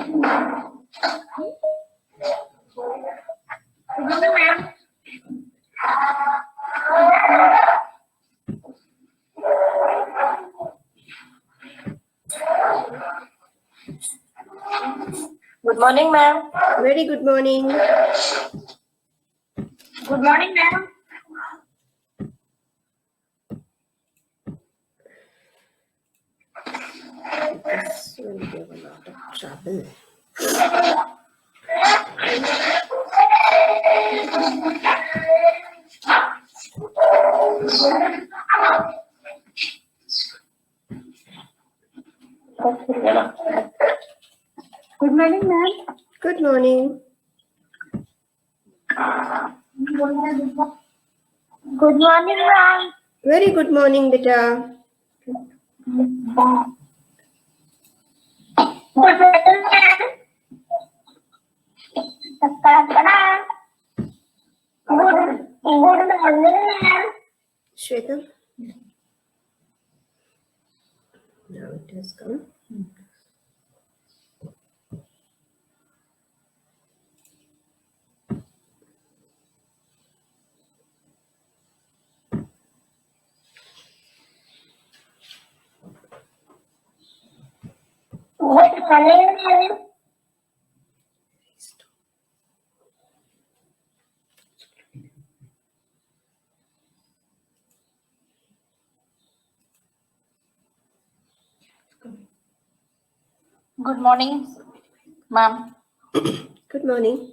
Good morning, ma'am. Very good morning. Good morning, ma'am. This will give a lot of trouble. Good morning, ma'am. Good morning. Good morning, ma'am. Very good morning, beta. Good morning, ma'am. Good morning, ma'am. Shweta? Now it has come. Good morning, ma'am. Good morning, ma'am. Good morning.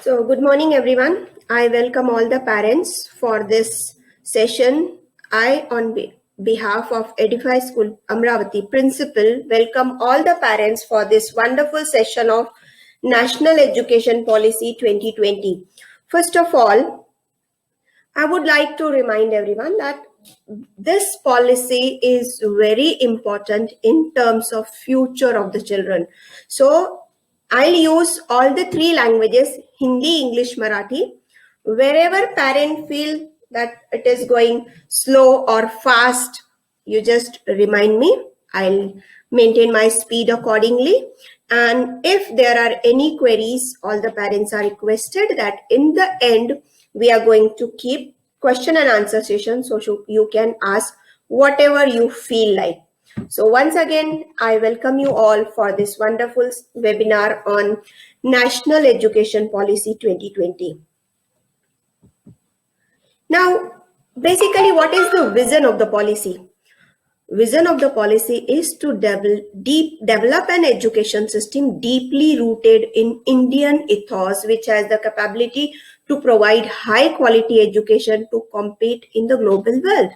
So, good morning, everyone. I welcome all the parents for this session. I, on behalf of Edify School Amravati Principal, welcome all the parents for this wonderful session of National Education Policy 2020. First of all, I would like to remind everyone that this policy is very important in terms of future of the children. So I'll use all the three languages, Hindi, English, Marathi. Wherever parent feel that it is going slow or fast, you just remind me. I'll maintain my speed accordingly. And if there are any queries, all the parents are requested that in the end, we are going to keep question and answer session so you can ask whatever you feel like. So once again, I welcome you all for this wonderful webinar on National Education Policy 2020. Now, basically, what is the vision of the policy? Vision of the policy is to develop an education system deeply rooted in Indian ethos, which has the capability to provide high quality education to compete in the global world.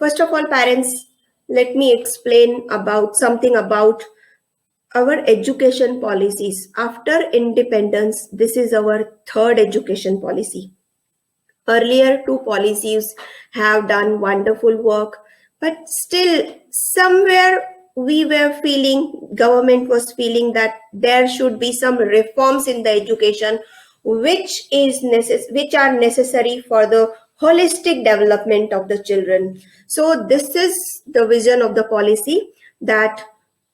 First of all, parents, let me explain about something about our education policies. After independence, this is our third education policy. Earlier two policies have done wonderful work, but still somewhere we were feeling, government was feeling that there should be some reforms in the education which are necessary for the holistic development of the children. So this is the vision of the policy, that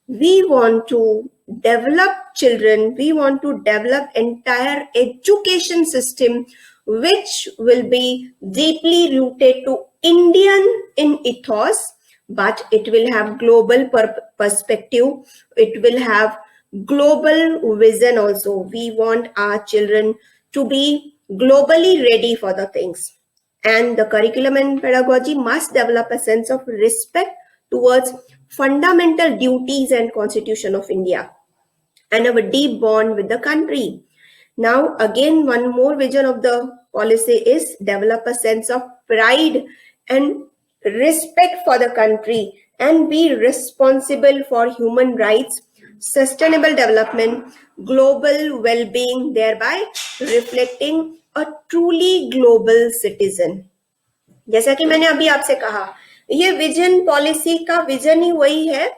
we want to develop children, we want to develop entire education system which will be deeply rooted to Indian in ethos, but it will have global perspective, it will have global vision also. We want our children to be globally ready for the things, and the curriculum and pedagogy must develop a sense of respect towards fundamental duties and Constitution of India and our deep bond with the country. Now, again, one more vision of the policy is develop a sense of pride and respect for the country and be responsible for human rights, sustainable development, global well-being, thereby reflecting a truly global citizen. जैसा कि मैंने अभी आपसे कहा, ये vision policy का vision ही वही है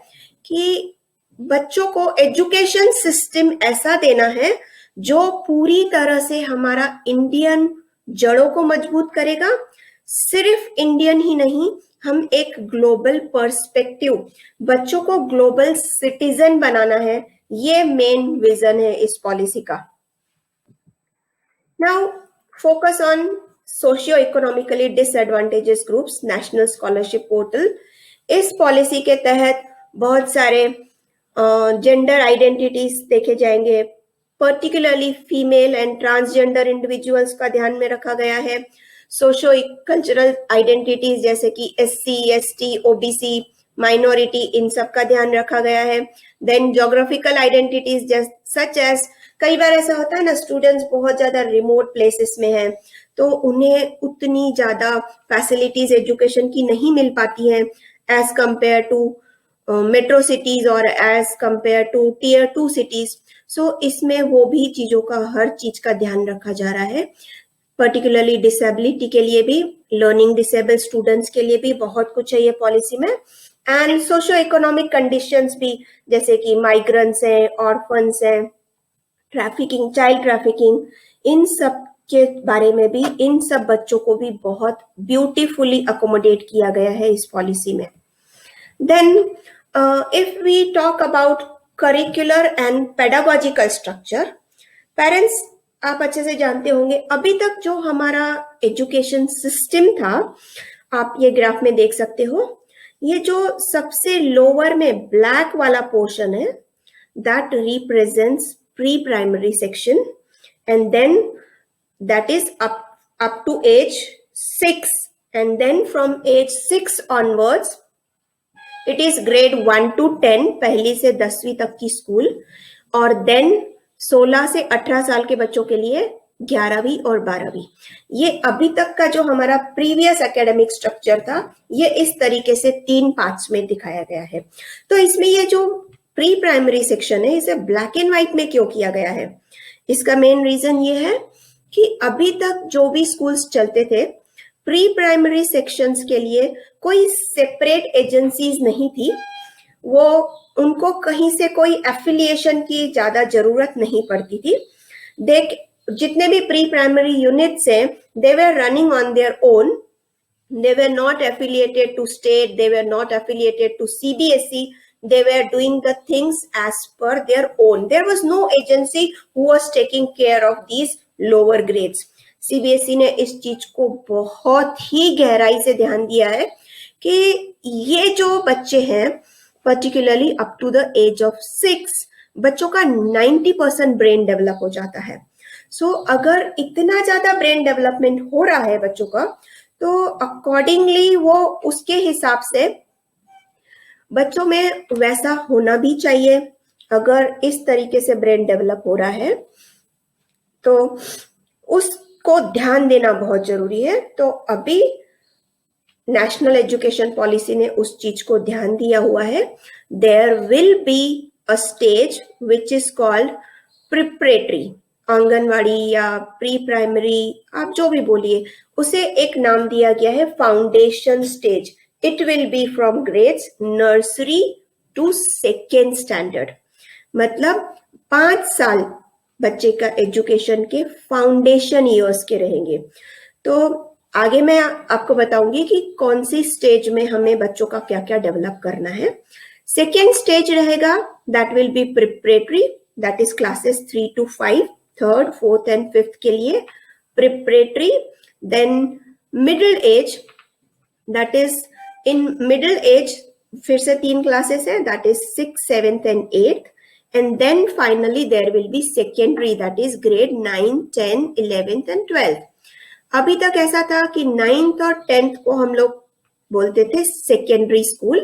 कि बच्चों को एजुकेशन सिस्टम ऐसा देना है जो पूरी तरह से हमारा इंडियन जड़ों को मजबूत करेगा। सिर्फ इंडियन ही नहीं, हम एक ग्लोबल पर्सपेक्टिव, बच्चों को ग्लोबल सिटीजन बनाना है, ये मेन विजन है इस पॉलिसी का। Now focus on socio economically disadvantages groups, national scholarship portal. इस पॉलिसी के तहत बहुत सारे जेंडर आइडेंटिटीज देखे जाएंगे, particularly female and transgender individuals का ध्यान में रखा गया है। सोशो कल्चरल आइडेंटिटीज जैसे कि SC, ST, OBC, माइनॉरिटी, इन सब का ध्यान रखा गया है। Then geographical identities such as, कई बार ऐसा होता है ना, स्टूडेंट्स बहुत ज्यादा रिमोट प्लेसेस में हैं तो उन्हें उतनी ज्यादा फैसिलिटीज एजुकेशन की नहीं मिल पाती हैं as compare to metro cities और as compare to Tier 2 cities. So इसमें वो भी चीजों का, हर चीज का ध्यान रखा जा रहा है। पर्टिकुलरली डिसेबिलिटी के लिए भी, लर्निंग डिसेबल स्टूडेंट्स के लिए भी बहुत कुछ है ये पॉलिसी में। एंड सोशो इकोनॉमिक कंडीशंस भी, जैसे कि माइग्रेंट्स हैं, ऑर्फन्स हैं, ट्रैफिकिंग, चाइल्ड ट्रैफिकिंग, इन सब के बारे में भी, इन सब बच्चों को भी बहुत ब्यूटीफुली अकोमोडेट किया गया है इस पॉलिसी में। Then if we talk about curricular and pedagogical structure, parents आप अच्छे से जानते होंगे, अभी तक जो हमारा एजुकेशन सिस्टम था, आप ये ग्राफ में देख सकते हो, ये जो सबसे लोअर में ब्लैक वाला पोर्शन है, that represents pre-primary section, and then that is up to age 6, and then from age 6 onwards it is grade 1 to 10, पहली से 10वीं तक की स्कूल, और देन 16 से 18 साल के बच्चों के लिए 11वीं और 12वीं। ये अभी तक का जो हमारा प्रीवियस एकेडमिक स्ट्रक्चर था, ये इस तरीके से 3 पार्ट्स में दिखाया गया है। तो इसमें ये जो प्री प्राइमरी सेक्शन है, इसे ब्लैक एंड व्हाइट में क्यों किया गया है? इसका मेन रीजन ये है कि अभी तक जो भी स्कूल्स चलते थे, प्री प्राइमरी सेक्शंस के लिए कोई सेपरेट एजेंसीज नहीं थी, वो उनको कहीं से कोई एफिलिएशन की ज्यादा जरूरत नहीं पड़ती थी। देख, जितने भी प्री प्राइमरी यूनिट्स हैं, they were running on their own, they were not affiliated to state, they were not affiliated to CBSE, they were doing the things as per their own. There was no agency who was taking care of these lower grades. CBSE ने इस चीज को बहुत ही गहराई से ध्यान दिया है कि ये जो बच्चे हैं, particularly up to the age of 6, बच्चों का 90% ब्रेन डेवलप हो जाता है। सो अगर इतना ज्यादा ब्रेन डेवलपमेंट हो रहा है बच्चों का, तो अकॉर्डिंगली वो उसके हिसाब से बच्चों में वैसा होना भी चाहिए। अगर इस तरीके से ब्रेन डेवलप हो रहा है तो उसको ध्यान देना बहुत जरूरी है। तो अभी नेशनल एजुकेशन पॉलिसी ने उस चीज को ध्यान दिया हुआ है। There will be a stage which is called preparatory, anganwadi या प्री प्राइमरी, आप जो भी बोलिए, उसे एक नाम दिया गया है foundation stage. It will be from grades nursery to 2nd standard, मतलब 5 साल बच्चे का एजुकेशन के फाउंडेशन ईयर्स के रहेंगे। तो आगे मैं आपको बताऊंगी कि कौन सी स्टेज में हमें बच्चों का क्या क्या डेवलप करना है। 2nd स्टेज रहेगा, that will be preparatory, that is classes 3 to 5, 3rd, 4th and 5th के लिए preparatory. Then middle age, that is in middle age फिर से 3 क्लासेस है, that is 6th, 7th and 8th, and then finally there will be secondary, that is grade 9, 10, 11th and 12th। अभी तक ऐसा था कि 9th और 10th को हम लोग बोलते थे सेकेंडरी स्कूल,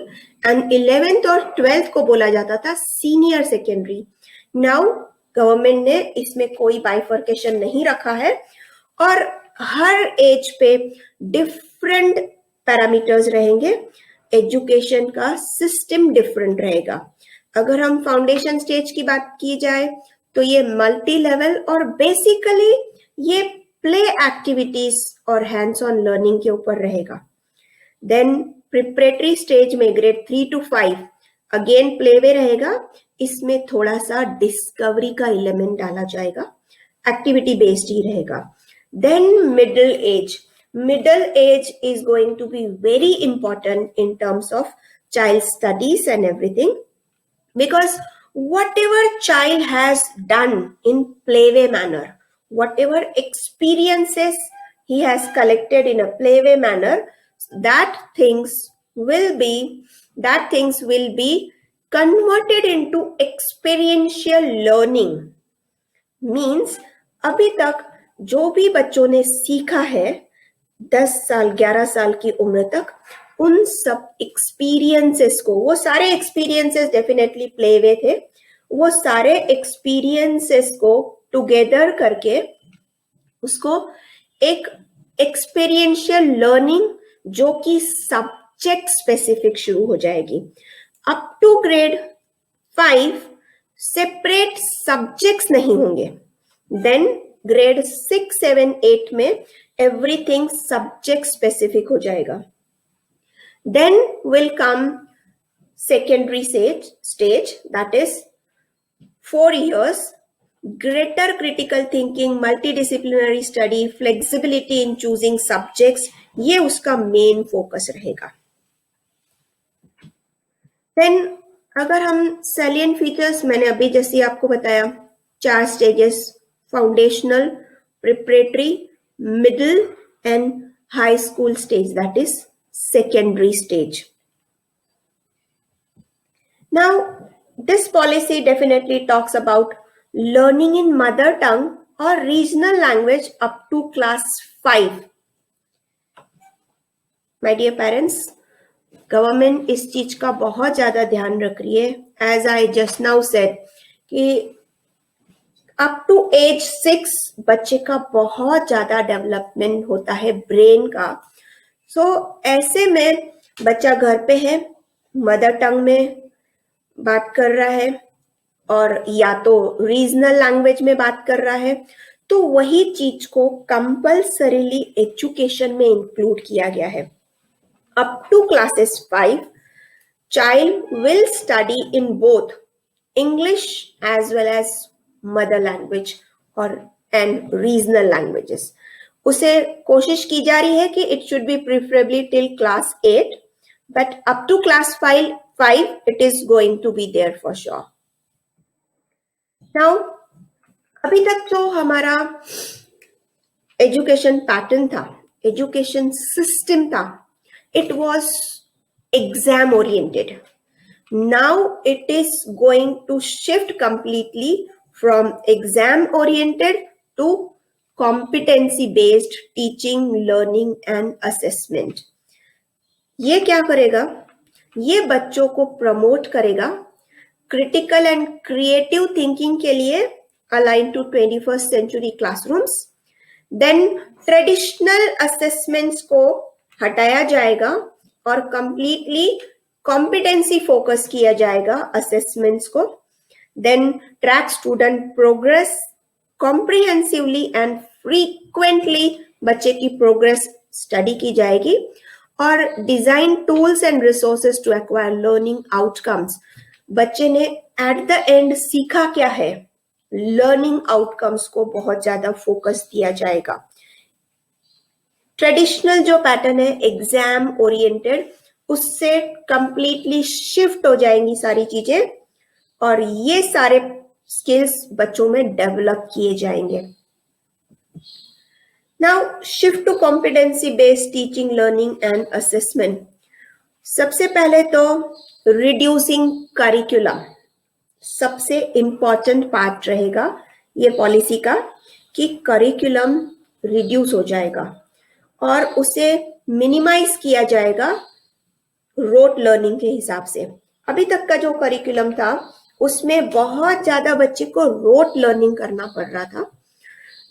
एंड 11th और 12th को बोला जाता था सीनियर सेकेंडरी। नाउ गवर्नमेंट ने इसमें कोई बाइफर्केशन नहीं रखा है, और हर एज पे डिफरेंट पैरामीटर्स रहेंगे, एजुकेशन का सिस्टम डिफरेंट रहेगा। अगर हम फाउंडेशन स्टेज की बात की जाए तो ये मल्टी लेवल और बेसिकली ये प्ले एक्टिविटीज और हैंड्स ऑन लर्निंग के ऊपर रहेगा। देन प्रिपरेटरी स्टेज में ग्रेड 3 to 5 अगेन प्लेवे रहेगा, इसमें थोड़ा सा डिस्कवरी का एलिमेंट डाला जाएगा, एक्टिविटी बेस्ड ही रहेगा. Then middle age is going to be very important in terms of child studies and everything, because whatever child has done in playway manner, whatever experiences he has collected in a playway manner, that things will be converted into experiential learning. Means अभी तक जो भी बच्चों ने सीखा है 10 साल 11 साल की उम्र तक, उन सब एक्सपीरियंसेस को, वो सारे एक्सपीरियंसेस डेफिनेटली प्लेवे थे, वो सारे एक्सपीरियंसेस को टुगेदर करके उसको एक एक्सपीरियंशियल लर्निंग जो कि सब्जेक्ट स्पेसिफिक शुरू हो जाएगी. Up to grade 5 separate subjects नहीं होंगे. देन ग्रेड 6, 7, 8 में एवरीथिंग सब्जेक्ट स्पेसिफिक हो जाएगा. Then will come secondary stage, that is 4 years, greater critical thinking, multidisciplinary study, flexibility in choosing subjects, ये उसका मेन फोकस रहेगा. Then अगर हम salient features, मैंने अभी जैसे आपको बताया 4 stages, foundational, preparatory, middle and high school stage, that is secondary stage. Now, this policy definitely talks about learning in mother tongue or regional language up to class 5. My dear parents, government इस चीज का बहुत ज्यादा ध्यान रख रही है. As I just now said कि अप टू एज 6 बच्चे का बहुत ज्यादा डेवलपमेंट होता है ब्रेन का. सो ऐसे में बच्चा घर पे है, मदर टंग में बात कर रहा है और या तो रीजनल लैंग्वेज में बात कर रहा है, तो वही चीज को कंपल्सरीली एजुकेशन में इंक्लूड किया गया है. Up to classes 5 child will study in both English as well as mother language और एंड रीजनल लैंग्वेजेस. उसे कोशिश की जा रही है कि it should be preferably till class 8, but up to class 5 it is going to be there for sure. Now अभी तक जो हमारा एजुकेशन पैटर्न था, एजुकेशन सिस्टम था, it was exam oriented. Now it is going to shift completely from exam oriented to competency based teaching, learning and assessment. ये क्या करेगा? ये बच्चों को प्रमोट करेगा क्रिटिकल एंड क्रिएटिव थिंकिंग के लिए align to 21st century classrooms. Then traditional assessments को हटाया जाएगा और कंप्लीटली कॉम्पिटेंसी फोकस किया जाएगा असेसमेंट्स को. Then track student progress comprehensively and frequently बच्चे की प्रोग्रेस स्टडी की जाएगी और design tools and resources to acquire learning outcomes. बच्चे ने एट द एंड सीखा क्या है, लर्निंग आउटकम्स को बहुत ज्यादा फोकस दिया जाएगा. ट्रेडिशनल जो पैटर्न है एग्जाम ओरिएंटेड, उससे कंप्लीटली शिफ्ट हो जाएंगी सारी चीजें और ये सारे स्किल्स बच्चों में डेवलप किए जाएंगे. Now shift to competency based teaching, learning and assessment. सबसे पहले तो रिड्यूसिंग करिकुलम सबसे इंपॉर्टेंट पार्ट रहेगा ये पॉलिसी का, कि करिकुलम रिड्यूस हो जाएगा और उसे मिनिमाइज किया जाएगा रोट लर्निंग के हिसाब से. अभी तक का जो करिकुलम था उसमें बहुत ज्यादा बच्चे को रोट लर्निंग करना पड़ रहा था.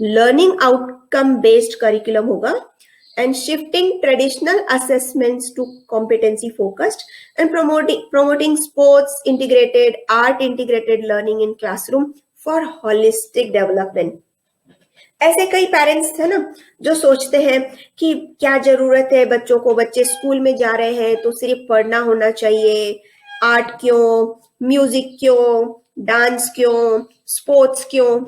लर्निंग आउटकम बेस्ड करिकुलम होगा and shifting traditional assessments to competency focused and promoting sports integrated, art integrated learning in classroom for holistic development. ऐसे कई पेरेंट्स है ना जो सोचते हैं कि क्या जरूरत है बच्चों को, बच्चे स्कूल में जा रहे हैं तो सिर्फ पढ़ना होना चाहिए, आर्ट क्यों, म्यूजिक क्यों, डांस क्यों, स्पोर्ट्स क्यों,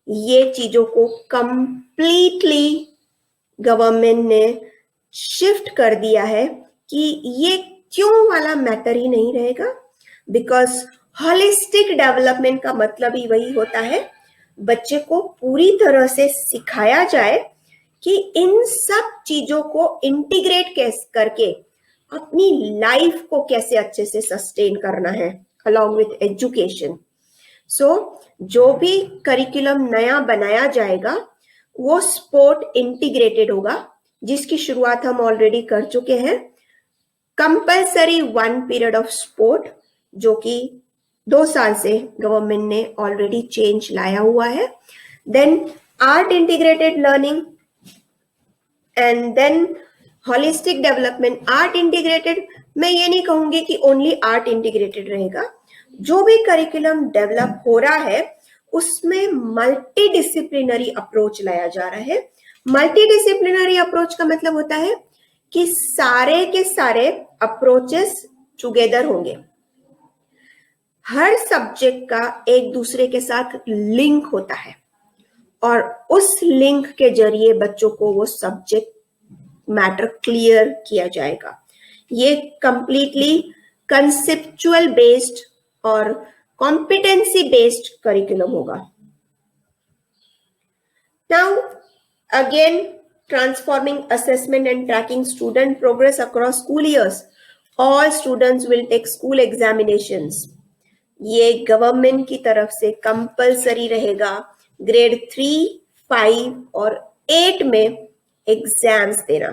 ये चीजों को कंप्लीटली गवर्नमेंट ने शिफ्ट कर दिया है कि ये क्यों वाला मैटर ही नहीं रहेगा, बिकॉज होलिस्टिक डेवलपमेंट का मतलब ही वही होता है, बच्चे को पूरी तरह से सिखाया जाए कि इन सब चीजों को इंटीग्रेट कैसे करके अपनी लाइफ को कैसे अच्छे से सस्टेन करना है अलॉन्ग विथ एजुकेशन। सो जो भी करिकुलम नया बनाया जाएगा वो स्पोर्ट इंटीग्रेटेड होगा, जिसकी शुरुआत हम ऑलरेडी कर चुके हैं। कंपल्सरी 1 पीरियड ऑफ स्पोर्ट, जो कि 2 साल से गवर्नमेंट ने ऑलरेडी चेंज लाया हुआ है। Then art integrated learning and then holistic development. Art integrated, मैं ये नहीं कहूंगी कि ओनली आर्ट इंटीग्रेटेड रहेगा, जो भी करिकुलम डेवलप हो रहा है उसमें मल्टी डिसिप्लिनरी अप्रोच लाया जा रहा है। मल्टी डिसिप्लिनरी अप्रोच का मतलब होता है कि सारे के सारे अप्रोचेस टुगेदर होंगे, हर सब्जेक्ट का एक दूसरे के साथ लिंक होता है और उस लिंक के जरिए बच्चों को वो सब्जेक्ट मैटर क्लियर किया जाएगा। ये कंप्लीटली कंसेप्चुअल बेस्ड और कॉम्पिटेंसी बेस्ड करिकुलम होगा। Now again, transforming assessment and tracking student progress across school years. All students will take school examinations. ये गवर्नमेंट की तरफ से कंपलसरी रहेगा ग्रेड 3, 5 और 8 में एग्जाम्स देना।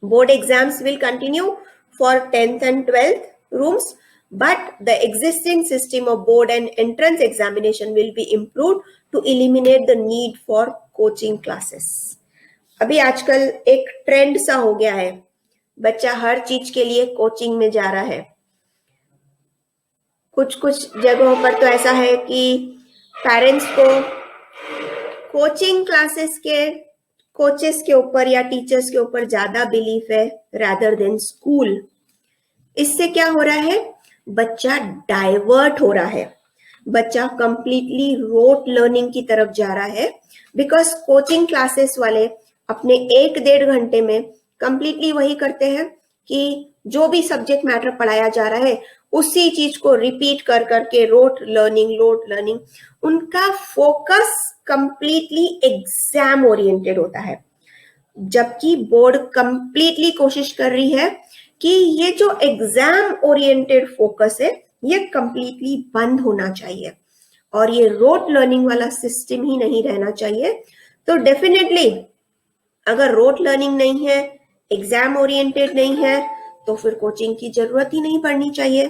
Board exams will continue for 10th and 12th rooms, but the existing system of board and entrance examination will be improved to eliminate the need for coaching classes. अभी आजकल एक trend सा हो गया है, बच्चा हर चीज के लिए कोचिंग में जा रहा है। कुछ कुछ जगहों पर तो ऐसा है कि पेरेंट्स को कोचिंग क्लासेस के कोचेस के ऊपर या टीचर्स के ऊपर ज्यादा बिलीफ है रादर देन स्कूल। इससे क्या हो रहा है, बच्चा डाइवर्ट हो रहा है, बच्चा कंप्लीटली रोट लर्निंग की तरफ जा रहा है, बिकॉज कोचिंग क्लासेस वाले अपने 1-1.5 घंटे में कंप्लीटली वही करते हैं कि जो भी सब्जेक्ट मैटर पढ़ाया जा रहा है उसी चीज को रिपीट कर करके रोट लर्निंग। उनका फोकस कंप्लीटली एग्जाम ओरिएंटेड होता है, जबकि बोर्ड कंप्लीटली कोशिश कर रही है कि ये जो एग्जाम ओरिएंटेड फोकस है ये कंप्लीटली बंद होना चाहिए और ये रोट लर्निंग वाला सिस्टम ही नहीं रहना चाहिए। तो डेफिनेटली अगर रोट लर्निंग नहीं है, एग्जाम ओरिएंटेड नहीं है, तो फिर कोचिंग की जरूरत ही नहीं पड़नी चाहिए।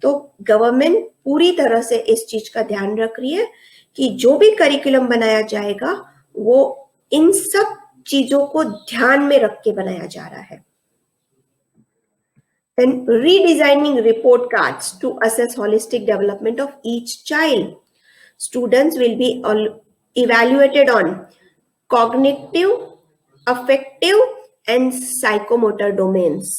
तो गवर्नमेंट पूरी तरह से इस चीज का ध्यान रख रही है कि जो भी करिकुलम बनाया जाएगा वो इन सब चीजों को ध्यान में रख के बनाया जा रहा है। And redesigning report cards to assess holistic development of each child. Students will be evaluated on cognitive, affective and psychomotor domains.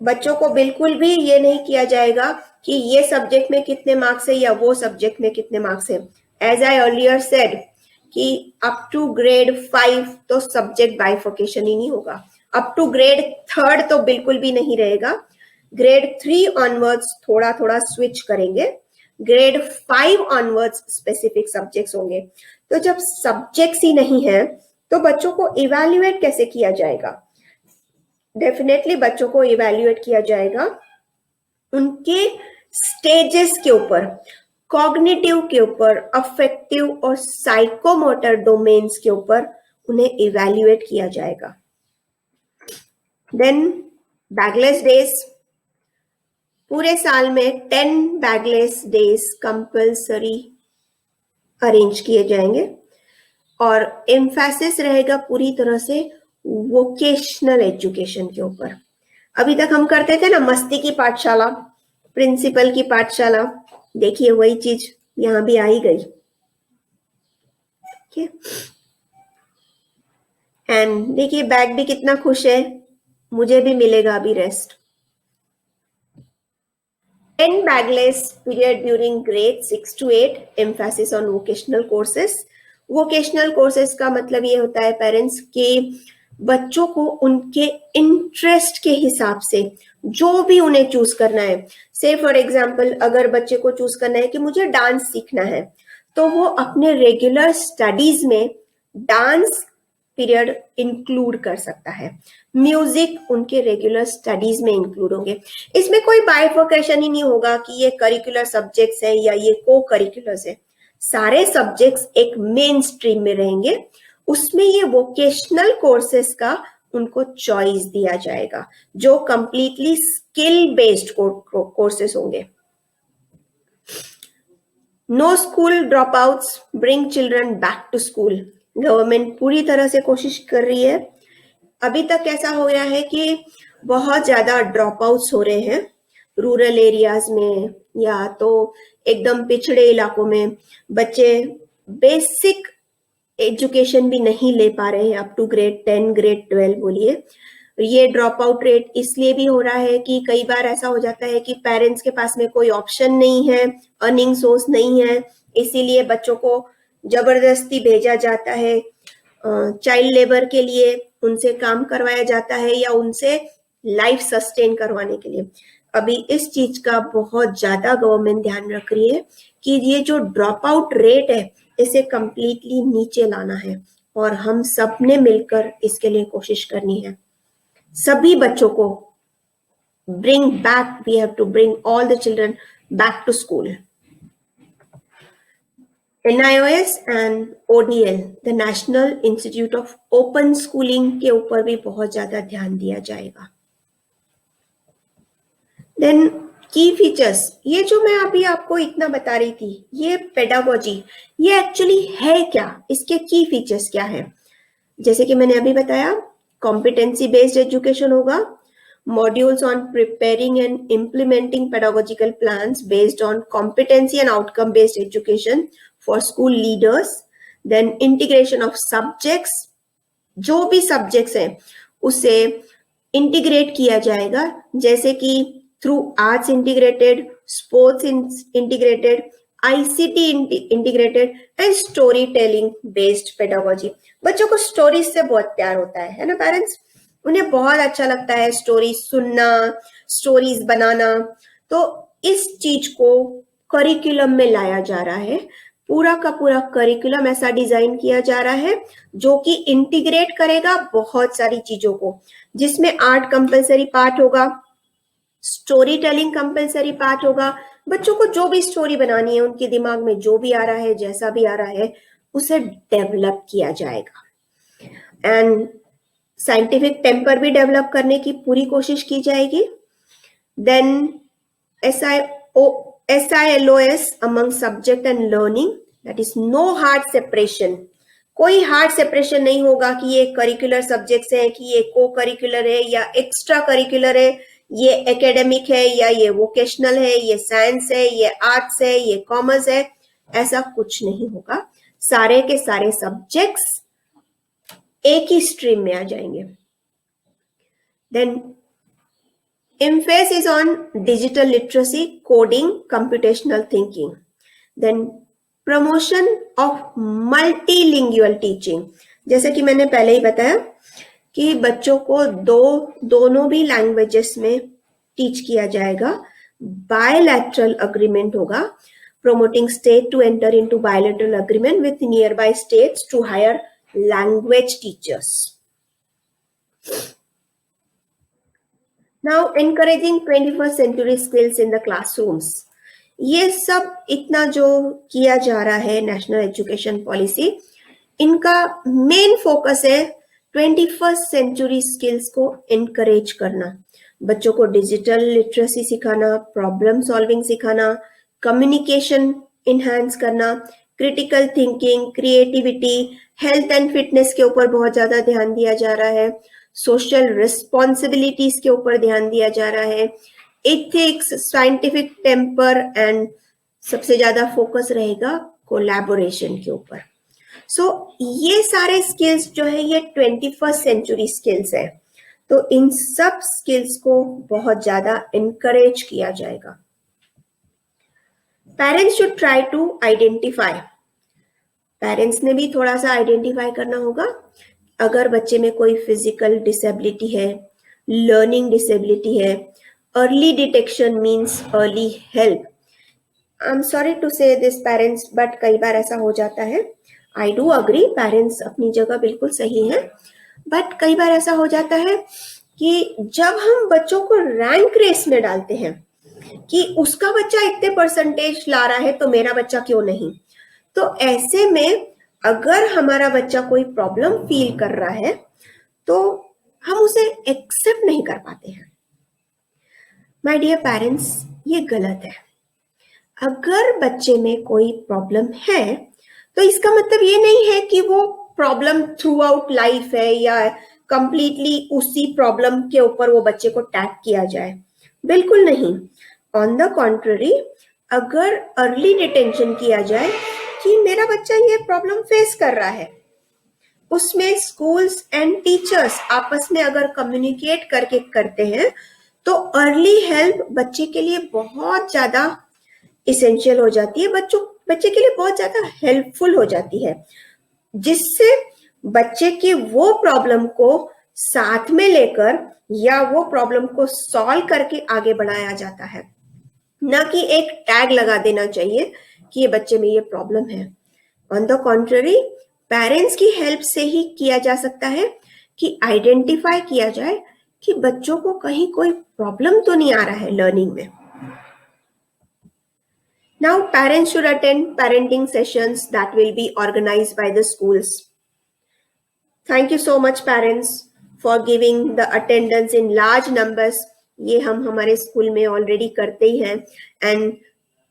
बच्चों को बिल्कुल भी ये नहीं किया जाएगा कि ये सब्जेक्ट में कितने मार्क्स है या वो सब्जेक्ट में कितने मार्क्स है। एज आई अर्लियर सेड कि अप टू ग्रेड 5 तो सब्जेक्ट बाइफर्केशन ही नहीं होगा, अप टू ग्रेड 3rd तो बिल्कुल भी नहीं रहेगा, ग्रेड 3 ऑनवर्ड्स थोड़ा थोड़ा स्विच करेंगे, ग्रेड 5 ऑनवर्ड्स स्पेसिफिक सब्जेक्ट्स होंगे। तो जब सब्जेक्ट्स ही नहीं है तो बच्चों को इवैल्यूएट कैसे किया जाएगा? डेफिनेटली बच्चों को इवैल्यूएट किया जाएगा उनके स्टेजेस के ऊपर, कॉग्निटिव के ऊपर, अफेक्टिव और साइकोमोटर डोमेन्स के ऊपर उन्हें इवैल्यूएट किया जाएगा। देन बैगलेस डेज, पूरे साल में 10 बैगलेस डेज कंपल्सरी अरेंज किए जाएंगे और एम्फेसिस रहेगा पूरी तरह से वोकेशनल एजुकेशन के ऊपर। अभी तक हम करते थे ना मस्ती की पाठशाला, प्रिंसिपल की पाठशाला, देखिए वही चीज यहां भी आ ही गई। एंड देखिए बैग भी कितना खुश है, मुझे भी मिलेगा अभी rest. 10 bagless period during grade 6 to 8, emphasis on vocational courses. Vocational courses का मतलब ये होता है पेरेंट्स के बच्चों को उनके इंटरेस्ट के हिसाब से जो भी उन्हें चूज करना है, से फॉर एग्जांपल अगर बच्चे को चूज करना है कि मुझे डांस सीखना है, तो वो अपने रेगुलर स्टडीज में डांस पीरियड इंक्लूड कर सकता है, म्यूजिक उनके रेगुलर स्टडीज में इंक्लूड होंगे। इसमें कोई बाइफर्केशन ही नहीं होगा कि ये करिकुलर सब्जेक्ट्स है या ये को करिकुलर्स है, सारे सब्जेक्ट्स एक मेन स्ट्रीम में रहेंगे। उसमें ये वोकेशनल कोर्सेस का उनको चॉइस दिया जाएगा जो कंप्लीटली स्किल बेस्ड कोर्सेस होंगे। No school dropouts, bring children back to school. Government पूरी तरह से कोशिश कर रही है। अभी तक ऐसा हो गया है कि बहुत ज्यादा ड्रॉप आउट्स हो रहे हैं रूरल एरियाज में या तो एकदम पिछड़े इलाकों में। बच्चे बेसिक एजुकेशन भी नहीं ले पा रहे हैं अप टू ग्रेड 10 ग्रेड 12 बोलिए। ये ड्रॉप आउट रेट इसलिए भी हो रहा है कि कई बार ऐसा हो जाता है कि पेरेंट्स के पास में कोई ऑप्शन नहीं है, अर्निंग सोर्स नहीं है, इसीलिए बच्चों को जबरदस्ती भेजा जाता है चाइल्ड लेबर के लिए, उनसे काम करवाया जाता है या उनसे लाइफ सस्टेन करवाने के लिए। अभी इस चीज का बहुत ज्यादा गवर्नमेंट ध्यान रख रही है कि ये जो ड्रॉप आउट रेट है इसे कंप्लीटली नीचे लाना है और हम सब ने मिलकर इसके लिए कोशिश करनी है। सभी बच्चों को bring back, we have to bring all the children back to school. NIOS and ODL, the National Institute of Open Schooling के ऊपर भी बहुत ज्यादा ध्यान दिया जाएगा। देन की फीचर्स, ये जो मैं अभी आपको इतना बता रही थी, ये पेडागोजी, ये एक्चुअली है क्या, इसके की फीचर्स क्या है? जैसे कि मैंने अभी बताया, कॉम्पिटेंसी बेस्ड एजुकेशन होगा, modules on preparing and implementing pedagogical plans based on competency and outcome based education for school leaders, then integration of subjects, जो भी subjects हैं उसे integrate किया जाएगा, जैसे कि through arts integrated, sports integrated, ICT integrated and storytelling based pedagogy। बच्चों को स्टोरीज से बहुत प्यार होता है ना पेरेंट्स, उन्हें बहुत अच्छा लगता है स्टोरीज सुनना, स्टोरीज बनाना। तो इस चीज को करिकुलम में लाया जा रहा है, पूरा का पूरा करिकुलम ऐसा डिजाइन किया जा रहा है जो कि इंटीग्रेट करेगा बहुत सारी चीजों को, जिसमें आर्ट कंपलसरी पार्ट होगा, स्टोरी टेलिंग कंपलसरी पार्ट होगा। बच्चों को जो भी स्टोरी बनानी है, उनके दिमाग में जो भी आ रहा है, जैसा भी आ रहा है, उसे डेवलप किया जाएगा। एंड साइंटिफिक टेम्पर भी डेवलप करने की पूरी कोशिश की जाएगी। Then SILOS among subject and learning, that is no hard separation, कोई हार्ड सेपरेशन नहीं होगा कि ये करिकुलर सब्जेक्ट्स है, कि ये को करिकुलर है या एक्स्ट्रा करिकुलर है, ये एकेडमिक है या ये वोकेशनल है, ये साइंस है, ये आर्ट्स है, ये कॉमर्स है, ऐसा कुछ नहीं होगा। सारे के सारे सब्जेक्ट्स एक ही स्ट्रीम में आ जाएंगे। Then emphasis on digital literacy, coding, computational thinking. Then promotion of multilingual teaching, जैसे कि मैंने पहले ही बताया कि बच्चों को दोनों भी लैंग्वेजेस में टीच किया जाएगा। बायलैटरल अग्रीमेंट होगा, promoting state to enter into bilateral agreement with nearby states to hire language teachers. Now encouraging 21st century skills in the classrooms. ये सब इतना जो किया जा रहा है नेशनल एजुकेशन पॉलिसी, इनका मेन फोकस है 21st सेंचुरी स्किल्स को एनकरेज करना, बच्चों को डिजिटल लिटरेसी सिखाना, प्रॉब्लम सॉल्विंग सिखाना, कम्युनिकेशन इनहैंस करना, critical thinking, creativity, health and fitness के ऊपर बहुत ज्यादा ध्यान दिया जा रहा है, सोशल रिस्पॉन्सिबिलिटीज के ऊपर ध्यान दिया जा रहा है, एथिक्स, साइंटिफिक टेम्पर एंड सबसे ज्यादा फोकस रहेगा कोलैबोरेशन के ऊपर। सो ये सारे स्किल्स जो है ये 21st सेंचुरी स्किल्स है, तो इन सब स्किल्स को बहुत ज्यादा इनकरेज किया जाएगा। Parents should try to identify, parents ने भी थोड़ा सा आइडेंटिफाई करना होगा अगर बच्चे में कोई फिजिकल डिसेबिलिटी है, लर्निंग डिसेबिलिटी है. Early detection means early help. I am sorry to say this parents, but कई बार ऐसा हो जाता है. आई डू अग्री, पेरेंट्स अपनी जगह बिल्कुल सही है, बट कई बार ऐसा हो जाता है कि जब हम बच्चों को रैंक रेस में डालते हैं कि उसका बच्चा इतने परसेंटेज ला रहा है तो मेरा बच्चा क्यों नहीं, तो ऐसे में अगर हमारा बच्चा कोई प्रॉब्लम फील कर रहा है तो हम उसे एक्सेप्ट नहीं कर पाते हैं. माय डियर पेरेंट्स, ये गलत है. अगर बच्चे में कोई प्रॉब्लम है तो इसका मतलब ये नहीं है कि वो प्रॉब्लम थ्रू आउट लाइफ है या कंप्लीटली उसी प्रॉब्लम के ऊपर वो बच्चे को टैग किया जाए. बिल्कुल नहीं. ऑन द कॉन्ट्ररी, अगर अर्ली डिटेंशन किया जाए कि मेरा बच्चा ये प्रॉब्लम फेस कर रहा है, उसमें स्कूल्स एंड टीचर्स आपस में अगर कम्युनिकेट करके करते हैं तो अर्ली हेल्प बच्चे के लिए बहुत ज्यादा इसेंशियल हो जाती है, बच्चे के लिए बहुत ज्यादा हेल्पफुल हो जाती है, जिससे बच्चे की वो प्रॉब्लम को साथ में लेकर या वो प्रॉब्लम को सॉल्व करके आगे बढ़ाया जाता है, ना कि एक टैग लगा देना चाहिए कि ये बच्चे में ये प्रॉब्लम है. ऑन द कॉन्ट्ररी, पेरेंट्स की हेल्प से ही किया जा सकता है कि आइडेंटिफाई किया जाए कि बच्चों को कहीं कोई प्रॉब्लम तो नहीं आ रहा है लर्निंग में. Now, parents should attend parenting sessions that will be organized by the schools. Thank you so much, parents, for giving the attendance in large numbers. ये हम हमारे स्कूल में ऑलरेडी करते ही हैं, एंड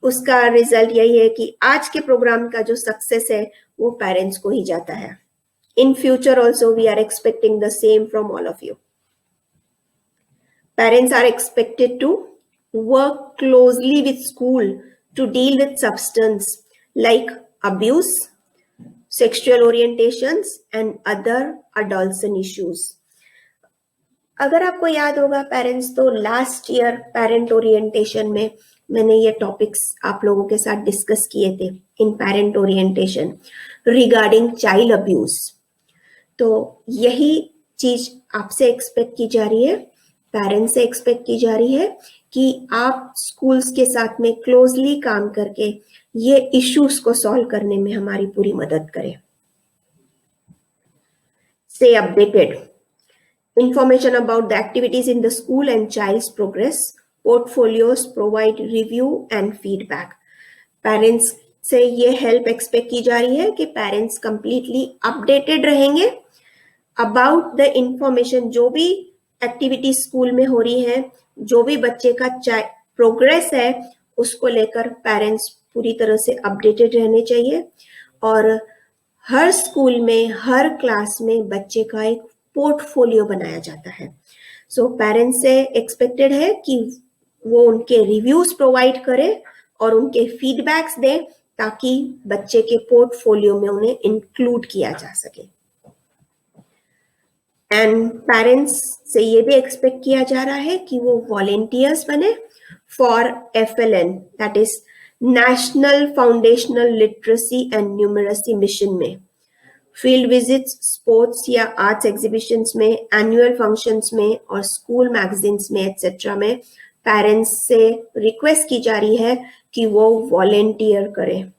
उसका रिजल्ट यही है कि आज के प्रोग्राम का जो सक्सेस है वो पेरेंट्स को ही जाता है. In future also we are expecting the same from all of you. Parents are expected to work closely with school to deal with substance like abuse, sexual orientations and other adolescent issues. अगर आपको याद होगा parents, तो last year parent orientation में मैंने ये topics आप लोगों के साथ डिस्कस किए थे in parent orientation regarding child abuse. तो यही चीज आपसे एक्सपेक्ट की जा रही है, पेरेंट्स से एक्सपेक्ट की जा रही है कि आप स्कूल्स के साथ में क्लोजली काम करके ये इश्यूज को सॉल्व करने में हमारी पूरी मदद करें. Stay updated. Information about the activities in the school and child's progress, portfolios provide review and feedback. Parents से ये हेल्प एक्सपेक्ट की जा रही है कि पेरेंट्स कंप्लीटली अपडेटेड रहेंगे अबाउट द इंफॉर्मेशन, जो भी एक्टिविटी स्कूल में हो रही है, जो भी बच्चे का प्रोग्रेस है, उसको लेकर पेरेंट्स पूरी तरह से अपडेटेड रहने चाहिए. और हर स्कूल में, हर क्लास में बच्चे का एक पोर्टफोलियो बनाया जाता है. सो पेरेंट्स से एक्सपेक्टेड है कि वो उनके रिव्यूज प्रोवाइड करें और उनके फीडबैक्स दें ताकि बच्चे के पोर्टफोलियो में उन्हें इंक्लूड किया जा सके. एंड पेरेंट्स से ये भी एक्सपेक्ट किया जा रहा है कि वो वॉलेंटियर्स बने for FLN, that is national foundational literacy and numeracy mission में. फील्ड विजिट्स, स्पोर्ट्स या आर्ट्स एग्जीबिशंस में, एनुअल फंक्शंस में और स्कूल मैगजीन्स में एक्सेट्रा में पेरेंट्स से रिक्वेस्ट की जा रही है कि वो वॉलेंटियर करें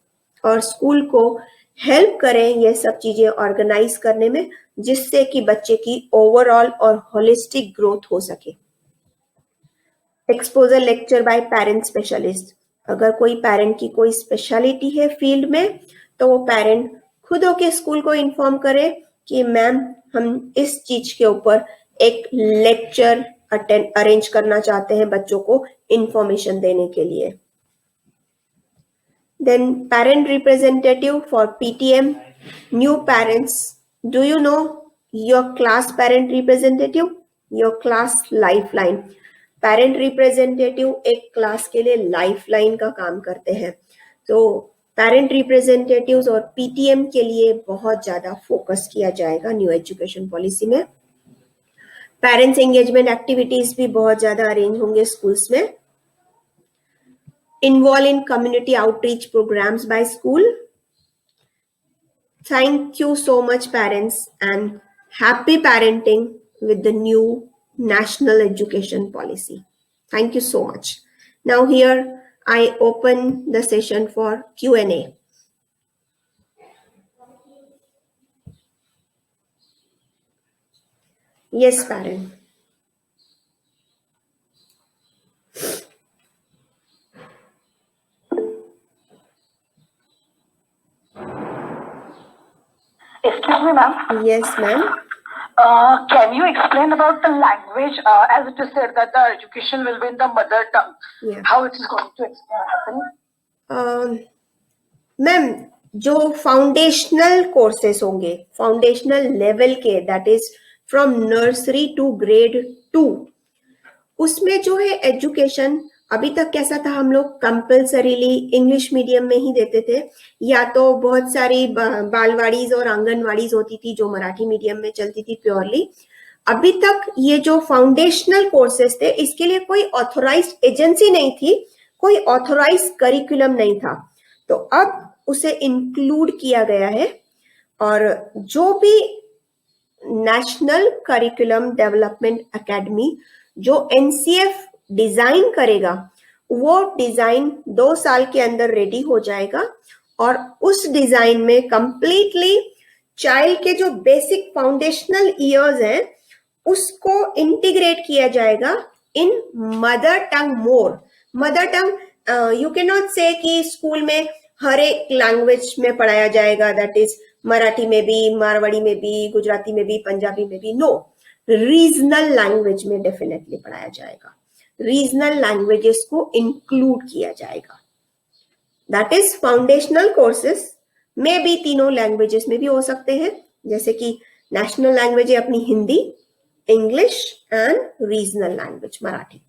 और स्कूल को हेल्प करें ये सब चीजें ऑर्गेनाइज करने में, जिससे कि बच्चे की ओवरऑल और होलिस्टिक ग्रोथ हो सके. Exposure lecture by parent specialist. अगर कोई पेरेंट की कोई स्पेशलिटी है फील्ड में तो वो पेरेंट खुद होके स्कूल को इन्फॉर्म करे कि मैम हम इस चीज के ऊपर एक लेक्चर अरेंज करना चाहते हैं बच्चों को इंफॉर्मेशन देने के लिए. Then parent representative for PTM, new parents. Do you know your class parent representative? Your class lifeline. Parent representative एक क्लास के लिए लाइफलाइन का काम करते हैं. तो पेरेंट रिप्रेजेंटेटिव्स और PTM के लिए बहुत ज्यादा फोकस किया जाएगा न्यू एजुकेशन पॉलिसी में. पेरेंट्स एंगेजमेंट एक्टिविटीज भी बहुत ज्यादा अरेंज होंगे स्कूल्स में. involved in community outreach programs by school. Thank you so much, parents, and happy parenting with the new national education policy. Thank you so much. Now here I open the session for Q&A. Yes, parent. Excuse me, ma'am. Yes, ma'am. Can you explain about the language, as it is said that the education will be in the mother tongue? Yeah. How it is going to happen? Ma'am जो foundational courses होंगे foundational level के, that is from nursery to grade 2, उसमें जो है education अभी तक कैसा था, हम लोग कंपल्सरीली इंग्लिश मीडियम में ही देते थे, या तो बहुत सारी बालवाड़ीज और आंगनवाड़ीज होती थी जो मराठी मीडियम में चलती थी प्योरली। अभी तक ये जो फाउंडेशनल कोर्सेस थे इसके लिए कोई ऑथोराइज्ड एजेंसी नहीं थी, कोई ऑथोराइज्ड करिकुलम नहीं था, तो अब उसे इंक्लूड किया गया है। और जो भी नेशनल करिकुलम डेवलपमेंट एकेडमी जो एनसीएफ डिजाइन करेगा, वो डिजाइन 2 साल के अंदर रेडी हो जाएगा और उस डिजाइन में कंप्लीटली चाइल्ड के जो बेसिक फाउंडेशनल ईयर्स हैं उसको इंटीग्रेट किया जाएगा in mother tongue more. Mother tongue you cannot नॉट से कि स्कूल में हर एक लैंग्वेज में पढ़ाया जाएगा, दैट इज मराठी में भी, मारवाड़ी में भी, गुजराती में भी, पंजाबी में भी, नो, रीजनल लैंग्वेज में डेफिनेटली पढ़ाया जाएगा, रीजनल लैंग्वेजेस को इंक्लूड किया जाएगा। दैट इज फाउंडेशनल कोर्सेस में भी तीनों लैंग्वेजेस में भी हो सकते हैं, जैसे कि नेशनल लैंग्वेज है अपनी Hindi, English and regional language Marathi.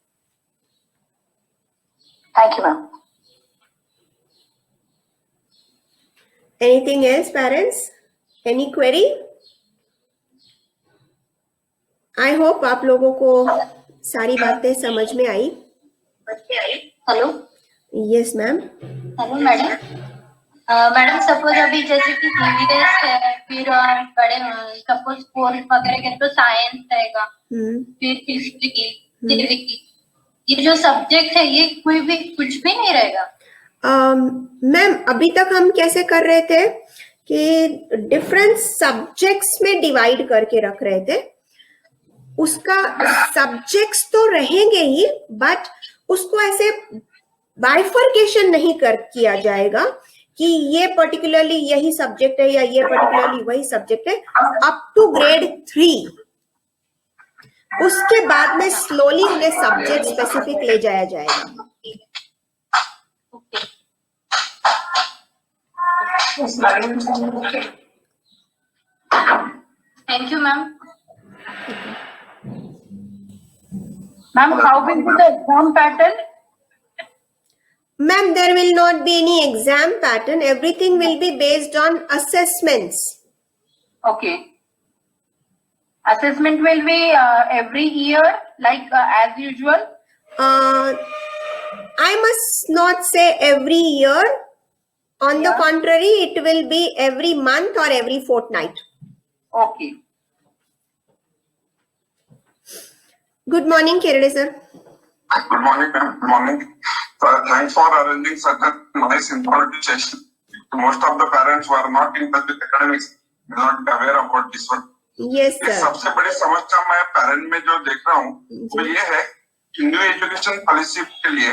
Thank you ma'am. Anything else, parents? Any query? I hope आप लोगों को सारी बातें समझ में आई। Hello yes ma'am. Hello madam. Madam suppose अभी जैसे कि ईवीएस है, फिर बड़े सपोज 4 वगैरह के तो साइंस रहेगा, फिर हिस्ट्री, सिविक, ये जो सब्जेक्ट है ये कोई भी कुछ भी नहीं रहेगा। मैम अभी तक हम कैसे कर रहे थे कि डिफरेंट सब्जेक्ट्स में डिवाइड करके रख रहे थे, उसका सब्जेक्ट्स तो रहेंगे ही बट उसको ऐसे बाइफर्केशन नहीं किया जाएगा कि ये पर्टिकुलरली यही सब्जेक्ट है या ये पर्टिकुलरली वही सब्जेक्ट है, अप टू ग्रेड 3। उसके बाद में स्लोली उन्हें सब्जेक्ट स्पेसिफिक ले जाया जाएगा। Thank you ma'am. Ma'am, how will be the exam pattern? Ma'am, there will not be any exam pattern. Everything will be based on assessments. Okay. Assessment will be every year, like as usual. I must not say every year. On the contrary, it will be every month or every fortnight. Okay. Good morning, Kirade sir. Good morning, ma'am. Good morning. Thanks for arranging such a nice informative session. Most of the parents who are not in touch with academics are not aware about this one. Yes, sir. सबसे बड़ी समस्या मैं parent में जो देख रहा हूँ वो ये है कि न्यू एजुकेशन पॉलिसी के लिए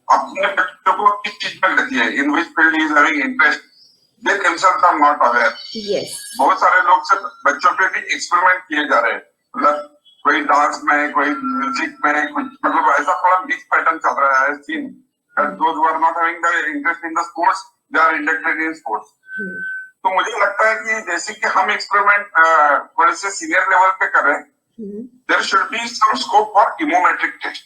अपने बच्चों को किस चीज में गति है, in which field is having interest, they themselves are not aware. Yes. बहुत सारे लोग से बच्चों पे भी एक्सपेरिमेंट किए जा रहे हैं, मतलब कोई डांस में, कोई म्यूजिक में, कुछ मतलब ऐसा थोड़ा मिक्स पैटर्न चल रहा है। Seen those who are not having the interest in the sports, they are inducted in sports. तो मुझे लगता है कि जैसे कि हम एक्सपेरिमेंट थोड़े से सीनियर लेवल पे कर रहे हैं, there should be some scope for psychometric test,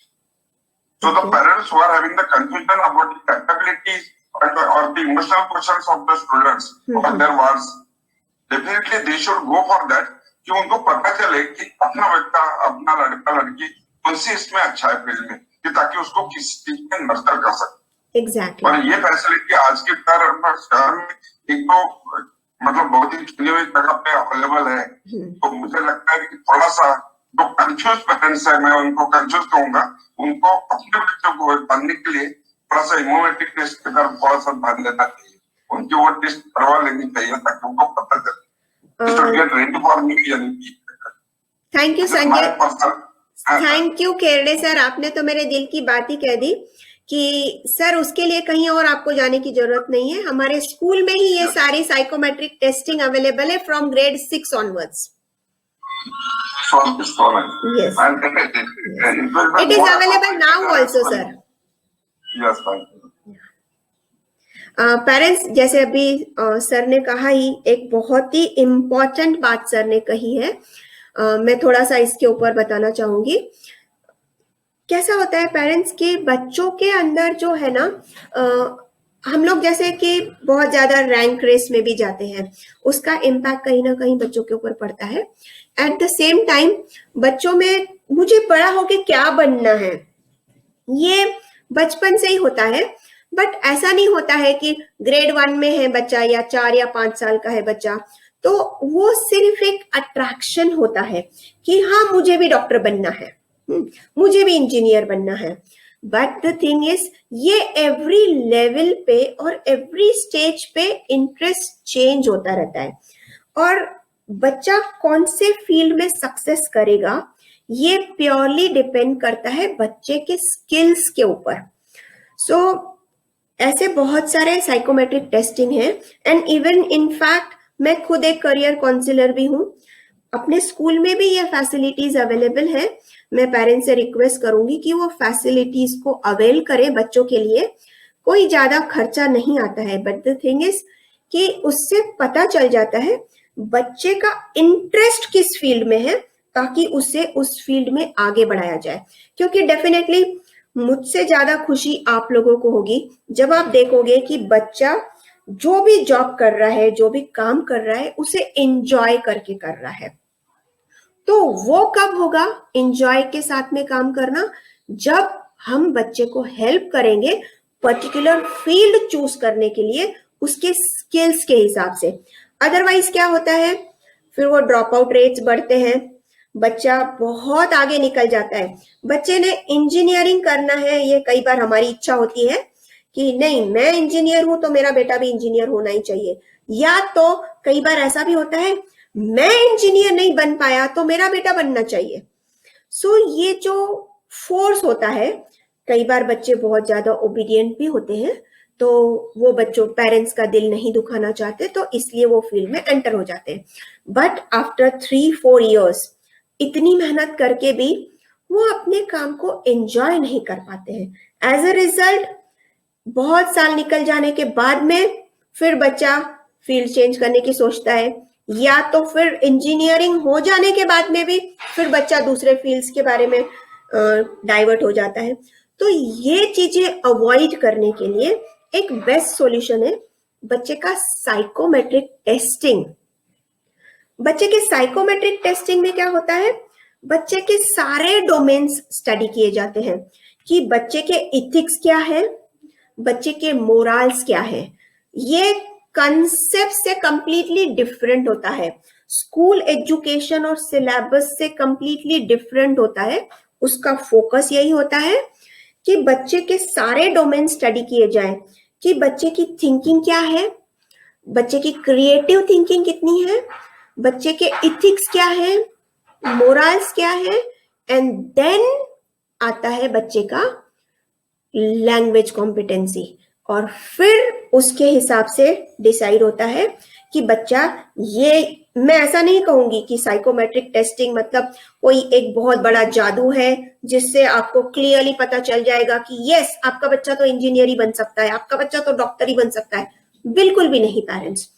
so the parents who are having the confusion about the capabilities or the emotional quotients of the students or their words, definitely they should go for that, कि उनको पता चले कि अपना बच्चा, अपना लड़का लड़की कौन सी इसमें अच्छा है फील्ड में, कि ताकि उसको किस चीज में नर्चर कर सके। एग्जैक्टली। और ये फैसिलिटी आज के शहर में एक तो मतलब बहुत ही चुनी हुई जगह पे अवेलेबल है। तो मुझे लगता है कि थोड़ा सा जो कंफ्यूज पेरेंट्स है, मैं उनको कंफ्यूज कहूंगा, उनको अपने बच्चों को जानने के लिए थोड़ा सा इमोमेट्रिक टेस्ट की तरफ थोड़ा सा ध्यान देना चाहिए, उनकी वो टेस्ट करवा लेनी चाहिए ताकि उनको पता चले। Thank you Sanjay, thank you केरले सर, आपने तो मेरे दिल की बात ही कह दी कि सर उसके लिए कहीं और आपको जाने की जरूरत नहीं है, हमारे स्कूल में ही ये सारी साइकोमेट्रिक टेस्टिंग अवेलेबल है from grade 6 onwards. Yes. It is available now also, sir. Yes, thank you. Parents, जैसे अभी सर ने कहा ही, एक बहुत ही इम्पोर्टेंट बात सर ने कही है, मैं थोड़ा सा इसके ऊपर बताना चाहूंगी। कैसा होता है पेरेंट्स के बच्चों के अंदर जो है ना, हम लोग जैसे कि बहुत ज्यादा रैंक रेस में भी जाते हैं, उसका इम्पैक्ट कहीं ना कहीं बच्चों के ऊपर पड़ता है। एट द सेम टाइम बच्चों में मुझे बड़ा होके क्या बनना है, ये बचपन से ही होता है। बट ऐसा नहीं होता है कि ग्रेड 1 में है बच्चा या 4 या 5 साल का है बच्चा तो वो सिर्फ एक अट्रैक्शन होता है कि हाँ मुझे भी डॉक्टर बनना है, मुझे भी इंजीनियर बनना है। बट द थिंग इज, ये एवरी लेवल पे और एवरी स्टेज पे इंटरेस्ट चेंज होता रहता है, और बच्चा कौन से फील्ड में सक्सेस करेगा ये प्योरली डिपेंड करता है बच्चे के स्किल्स के ऊपर। सो ऐसे बहुत सारे साइकोमेट्रिक टेस्टिंग है, एंड इवन इनफैक्ट मैं खुद एक करियर काउंसलर भी हूँ, अपने स्कूल में भी ये फैसिलिटीज अवेलेबल है। मैं पेरेंट्स से रिक्वेस्ट करूंगी कि वो फैसिलिटीज को अवेल करें बच्चों के लिए, कोई ज्यादा खर्चा नहीं आता है। बट द थिंग इज कि उससे पता चल जाता है बच्चे का इंटरेस्ट किस फील्ड में है, ताकि उसे उस फील्ड में आगे बढ़ाया जाए। क्योंकि डेफिनेटली मुझसे ज्यादा खुशी आप लोगों को होगी जब आप देखोगे कि बच्चा जो भी जॉब कर रहा है, जो भी काम कर रहा है, उसे एंजॉय करके कर रहा है। तो वो कब होगा एंजॉय के साथ में काम करना, जब हम बच्चे को हेल्प करेंगे पर्टिकुलर फील्ड चूज करने के लिए उसके स्किल्स के हिसाब से। अदरवाइज क्या होता है, फिर वो ड्रॉप आउट रेट्स बढ़ते हैं, बच्चा बहुत आगे निकल जाता है। बच्चे ने इंजीनियरिंग करना है, ये कई बार हमारी इच्छा होती है कि नहीं मैं इंजीनियर हूं तो मेरा बेटा भी इंजीनियर होना ही चाहिए, या तो कई बार ऐसा भी होता है मैं इंजीनियर नहीं बन पाया तो मेरा बेटा बनना चाहिए। सो ये जो फोर्स होता है, कई बार बच्चे बहुत ज्यादा ओबीडियंट भी होते हैं, तो वो बच्चों पेरेंट्स का दिल नहीं दुखाना चाहते, तो इसलिए वो फील्ड में एंटर हो जाते हैं। बट आफ्टर 3-4 इयर्स इतनी मेहनत करके भी वो अपने काम को एंजॉय नहीं कर पाते हैं। एज अ रिजल्ट बहुत साल निकल जाने के बाद में फिर बच्चा फील्ड चेंज करने की सोचता है, या तो फिर इंजीनियरिंग हो जाने के बाद में भी फिर बच्चा दूसरे फील्ड्स के बारे में डाइवर्ट हो जाता है। तो ये चीजें अवॉइड करने के लिए एक बेस्ट सॉल्यूशन है बच्चे का साइकोमेट्रिक टेस्टिंग। बच्चे के साइकोमेट्रिक टेस्टिंग में क्या होता है, बच्चे के सारे डोमेन्स स्टडी किए जाते हैं कि बच्चे के इथिक्स क्या है, बच्चे के मोरल्स क्या है। ये कंसेप्ट से कंप्लीटली डिफरेंट होता है, स्कूल एजुकेशन और सिलेबस से कंप्लीटली डिफरेंट होता है। उसका फोकस यही होता है कि बच्चे के सारे डोमेन स्टडी किए जाएं कि बच्चे की थिंकिंग क्या है, बच्चे की क्रिएटिव थिंकिंग कितनी है, बच्चे के इथिक्स क्या है, मोरल्स क्या है, एंड देन आता है बच्चे का लैंग्वेज कॉम्पिटेंसी, और फिर उसके हिसाब से डिसाइड होता है कि बच्चा ये, मैं ऐसा नहीं कहूंगी कि साइकोमेट्रिक टेस्टिंग मतलब कोई एक बहुत बड़ा जादू है जिससे आपको क्लियरली पता चल जाएगा कि यस आपका बच्चा तो इंजीनियर ही बन सकता है, आपका बच्चा तो डॉक्टर ही बन सकता है। बिल्कुल भी नहीं पेरेंट्स,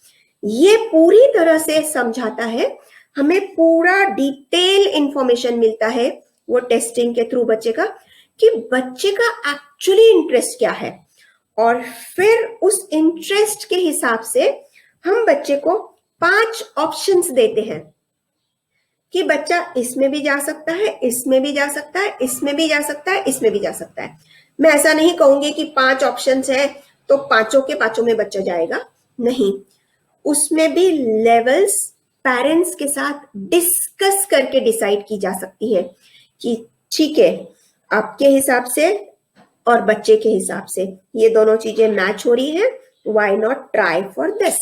ये पूरी तरह से समझाता है, हमें पूरा डिटेल इंफॉर्मेशन मिलता है वो टेस्टिंग के थ्रू बच्चे का, कि बच्चे का एक्चुअली इंटरेस्ट क्या है, और फिर उस इंटरेस्ट के हिसाब से हम बच्चे को 5 ऑप्शंस देते हैं कि बच्चा इसमें भी जा सकता है, इसमें भी जा सकता है, इसमें भी जा सकता है, इसमें भी जा सकता है। मैं ऐसा नहीं कहूंगी कि 5 ऑप्शंस है तो पांचों के पांचों में बच्चा जाएगा, नहीं, उसमें भी लेवल्स पेरेंट्स के साथ डिस्कस करके डिसाइड की जा सकती है कि ठीक है, आपके हिसाब से और बच्चे के हिसाब से ये दोनों चीजें मैच हो रही है, why not try for this.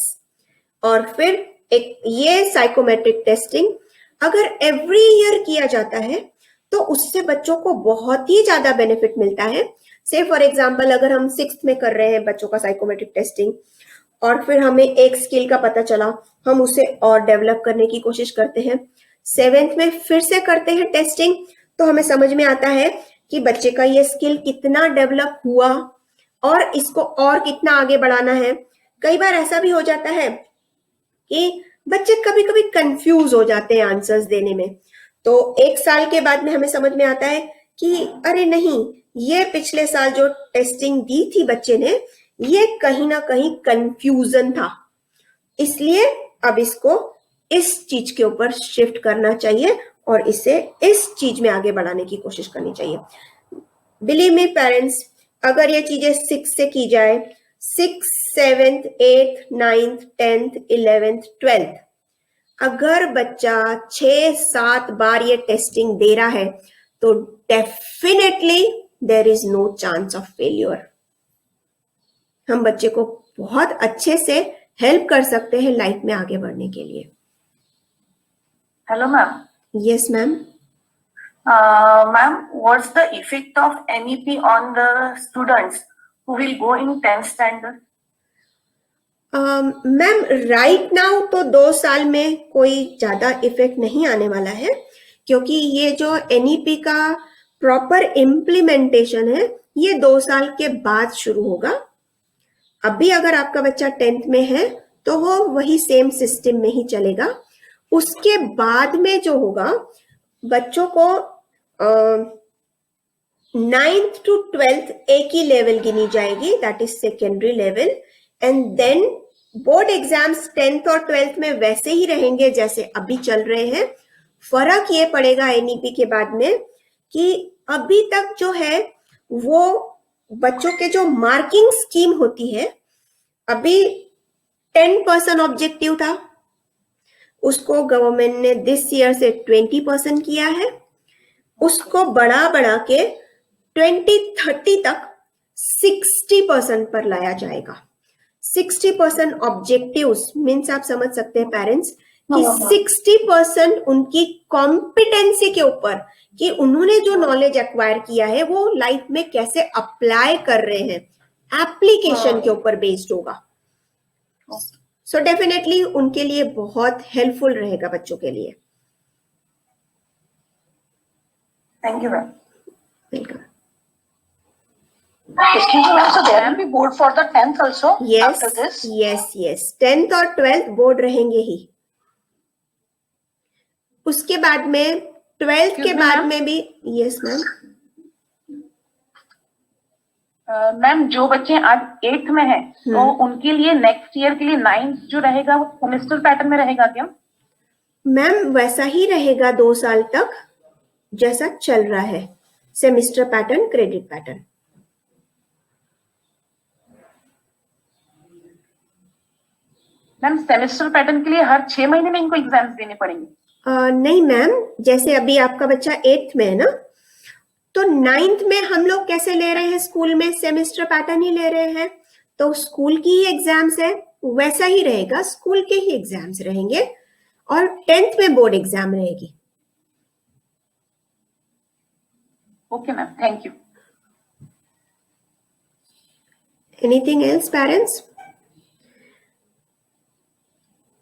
और फिर एक ये साइकोमेट्रिक टेस्टिंग अगर एवरी ईयर किया जाता है तो उससे बच्चों को बहुत ही ज्यादा बेनिफिट मिलता है। से फॉर एग्जाम्पल अगर हम 6th में कर रहे हैं बच्चों का साइकोमेट्रिक टेस्टिंग और फिर हमें एक स्किल का पता चला, हम उसे और डेवलप करने की कोशिश करते हैं, 7th में फिर से करते हैं टेस्टिंग, तो हमें समझ में आता है कि बच्चे का ये स्किल कितना डेवलप हुआ और इसको और कितना आगे बढ़ाना है। कई बार ऐसा भी हो जाता है कि बच्चे कभी कभी कंफ्यूज हो जाते हैं आंसर्स देने में, तो 1 साल के बाद में हमें समझ में आता है कि अरे नहीं, ये पिछले साल जो टेस्टिंग दी थी बच्चे ने, ये कहीं ना कहीं कंफ्यूजन था, इसलिए अब इसको इस चीज के ऊपर शिफ्ट करना चाहिए और इसे इस चीज में आगे बढ़ाने की कोशिश करनी चाहिए। बिलीव मी पेरेंट्स, अगर ये चीजें 6 से की जाए, 6th 7th 8th 9th 10th 11th 12th, अगर बच्चा 6-7 बार ये टेस्टिंग दे रहा है तो definitely there is no chance of failure. हम बच्चे को बहुत अच्छे से हेल्प कर सकते हैं लाइफ में आगे बढ़ने के लिए। Hello, ma'am. Yes ma'am. Ma'am, what's the effect of NEP on the students who will go in 10th standard? Ma'am right now तो 2 साल में कोई ज्यादा इफेक्ट नहीं आने वाला है, क्योंकि ये जो NEP का प्रॉपर इम्प्लीमेंटेशन है ये 2 साल के बाद शुरू होगा। अभी अगर आपका बच्चा 10th में है तो वो वही सेम सिस्टम में ही चलेगा। उसके बाद में जो होगा, बच्चों को 9th to 12th एक ही लेवल गिनी जाएगी, that is secondary level, and then board exams 10th और 12th में वैसे ही रहेंगे जैसे अभी चल रहे हैं। फर्क ये पड़ेगा NEP के बाद में कि अभी तक जो है वो बच्चों के जो मार्किंग स्कीम होती है, अभी 10% ऑब्जेक्टिव था, उसको गवर्नमेंट ने दिस ईयर से 20% किया है, उसको बढ़ा के 2030 तक 60% पर लाया जाएगा। 60% ऑब्जेक्टिव्स मीन्स आप समझ सकते हैं पेरेंट्स कि 60% उनकी कॉम्पिटेंसी के ऊपर कि उन्होंने जो नॉलेज एक्वायर किया है वो लाइफ में कैसे अप्लाई कर रहे हैं, एप्लीकेशन के ऊपर बेस्ड होगा। सो डेफिनेटली उनके लिए बहुत हेल्पफुल रहेगा बच्चों के लिए। Thank you, ma'am. Welcome. Excuse me, ma'am. So there will be board for the 10th also yes after this. Yes 10th और 12th बोर्ड रहेंगे ही। उसके बाद में 12th के Excuse me, बाद ma'am? में भी। Yes ma'am. मैम जो बच्चे आज 8th में हैं, तो उनके लिए नेक्स्ट ईयर के लिए 9th जो रहेगा वो सेमेस्टर पैटर्न में रहेगा क्या? मैम वैसा ही रहेगा 2 साल तक जैसा चल रहा है, semester pattern, credit pattern. Ma'am semester pattern के लिए हर 6 महीने में इनको एग्जाम्स देने पड़ेंगे? नहीं मैम, जैसे अभी आपका बच्चा 8th में है ना, तो 9th में हम लोग कैसे ले रहे हैं, स्कूल में सेमेस्टर पैटर्न ही ले रहे हैं, तो स्कूल की ही एग्जाम्स है, वैसा ही रहेगा, स्कूल के ही एग्जाम्स रहेंगे और 10th में बोर्ड एग्जाम रहेगी। Okay ma'am, thank you. Anything else parents?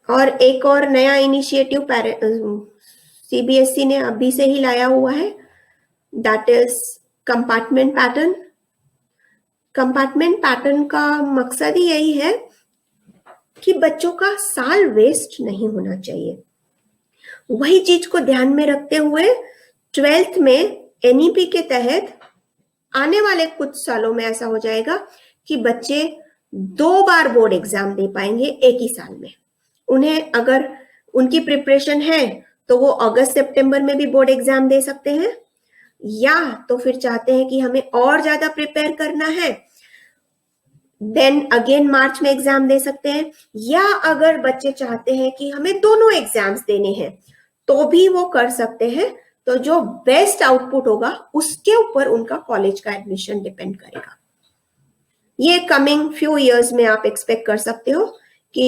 और एक और नया इनिशिएटिव CBSE ने अभी से ही लाया हुआ है, that is compartment pattern. Compartment pattern का मकसद ही यही है कि बच्चों का साल वेस्ट नहीं होना चाहिए। वही चीज को ध्यान में रखते हुए 12th में NEP के तहत आने वाले कुछ सालों में ऐसा हो जाएगा कि बच्चे 2 बार बोर्ड एग्जाम दे पाएंगे एक ही साल में। उन्हें अगर उनकी प्रिपरेशन है तो वो अगस्त सितंबर में भी बोर्ड एग्जाम दे सकते हैं, या तो फिर चाहते हैं कि हमें और ज्यादा प्रिपेयर करना है, देन अगेन मार्च में एग्जाम दे सकते हैं। या अगर बच्चे चाहते हैं कि हमें दोनों एग्जाम्स देने हैं तो भी वो कर सकते हैं। तो जो बेस्ट आउटपुट होगा उसके ऊपर उनका कॉलेज का एडमिशन डिपेंड करेगा। ये कमिंग फ्यू इयर्स में आप एक्सपेक्ट कर सकते हो कि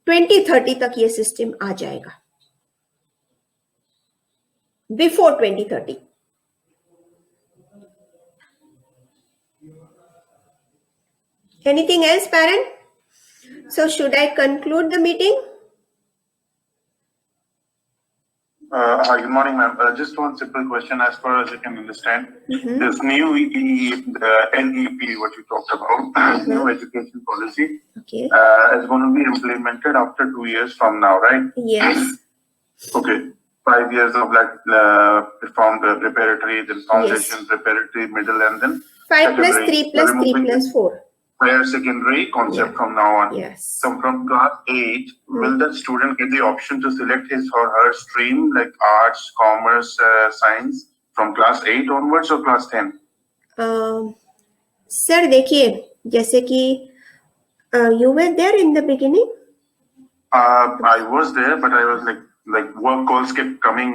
2030 तक ये सिस्टम आ जाएगा, before 2030। Anything else, parent? So should I conclude the meeting? Hi, good morning, ma'am. Just one simple question, as far as I can understand. This new NEP, what you talked about, new education policy, Okay. is going to be implemented after 2 years from now, right? Yes. Okay. 5 years of from the preparatory, then foundation, preparatory, middle, and then 5 plus secondary. 3 plus 3 Removing plus 4. higher secondary concept from now on. Yes. So from class 8, will the student get the option to select his or her stream, like arts, commerce, science, from class 8 onwards or class 10? Sir देखिए, जैसे कि you were there in the beginning. I was there, but I was like work calls kept coming,